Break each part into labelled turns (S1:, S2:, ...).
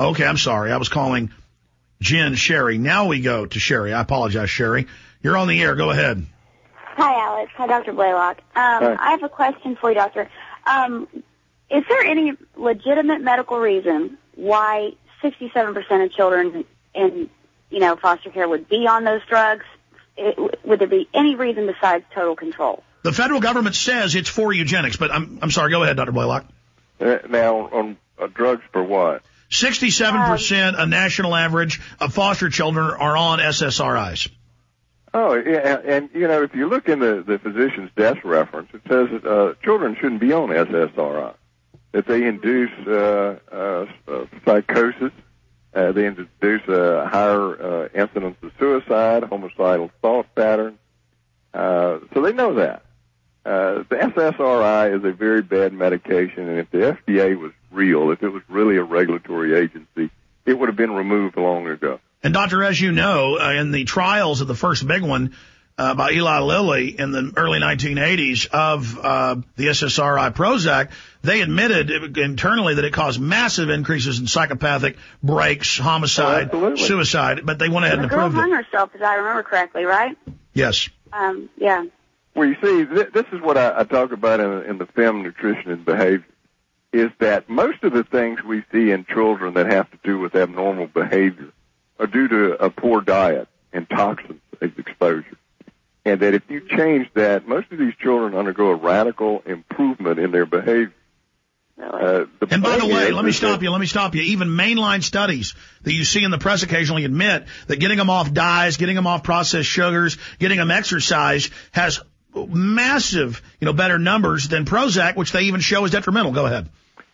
S1: Okay, I'm sorry. I was calling Jen Sherry. Now we go to Sherry. I apologize, Sherry. You're on the air. Go ahead.
S2: Hi, Alex. Hi, Dr. Blaylock.
S3: Hi.
S2: I have a question for you, Doctor. Is there any legitimate medical reason why 67% of children in, foster care would be on those drugs? Would there be any reason besides total control?
S1: The federal government says it's for eugenics, but I'm sorry. Go ahead, Dr. Blaylock.
S3: Now, on drugs for what?
S1: 67%, a national average of foster children are on SSRIs.
S3: Oh, yeah, and, if you look in the physician's desk reference, it says that children shouldn't be on SSRI, that they induce psychosis, they induce a higher incidence of suicide, homicidal thought patterns, so they know that. The SSRI is a very bad medication, and if the FDA was real, if it was really a regulatory agency, it would have been removed long ago.
S1: And, Doctor, as you know, in the trials of the first big one by Eli Lilly in the early 1980s of the SSRI Prozac, they admitted internally that it caused massive increases in psychopathic breaks, homicide, suicide, but they went ahead and approved it.
S2: The girl hung herself, if I remember correctly, right?
S1: Yes.
S2: Yeah.
S3: Well, you see, this is what I talk about in the film Nutrition and Behavior, is that most of the things we see in children that have to do with abnormal behavior are due to a poor diet and toxins exposure. And that if you change that, most of these children undergo a radical improvement in their behavior.
S2: Really?
S1: And by the way, let me stop you. Even mainline studies that you see in the press occasionally admit that getting them off dyes, getting them off processed sugars, getting them exercise has massive, better numbers than Prozac, which they even show is detrimental. Go ahead.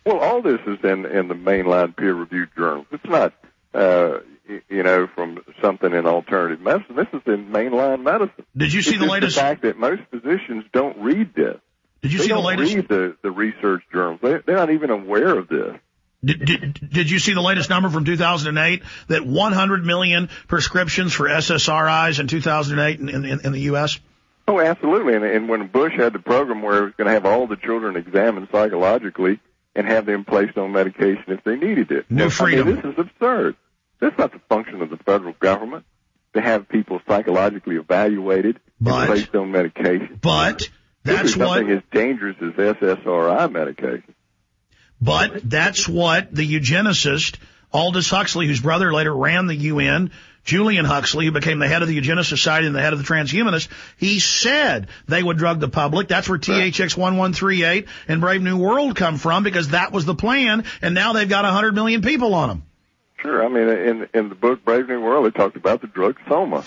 S3: Well, all this is in the mainline peer-reviewed journals. It's not, from something in alternative medicine. This is in mainline medicine.
S1: Did you see the latest?
S3: The fact that most physicians don't read this.
S1: Did you see the latest?
S3: They don't read the research journals. They're not even aware of this.
S1: Did you see the latest number from 2008 that 100 million prescriptions for SSRIs in 2008 in the U.S.?
S3: Oh, absolutely. And when Bush had the program where it was going to have all the children examined psychologically and have them placed on medication if they needed it.
S1: New freedom.
S3: This is absurd. That's not the function of the federal government, to have people psychologically evaluated and placed on medication.
S1: But that's
S3: something as dangerous as SSRI medication.
S1: But that's what the eugenicist Aldous Huxley, whose brother later ran the UN, Julian Huxley, who became the head of the Eugenist Society and the head of the Transhumanists, he said they would drug the public. That's where THX 1138 and Brave New World come from, because that was the plan, and now they've got 100 million people on them.
S3: Sure. I mean, in the book Brave New World, they talked about the drug Soma,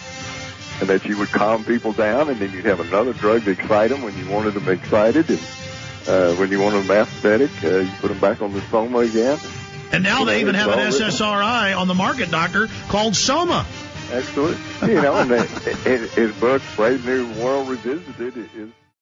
S3: and that you would calm people down, and then you'd have another drug to excite them when you wanted them excited, and when you wanted them apathetic, you put them back on the Soma again.
S1: And now they even have an SSRI on the market, Doctor, called Soma.
S3: Absolutely. And his book, Brave New World Revisited, is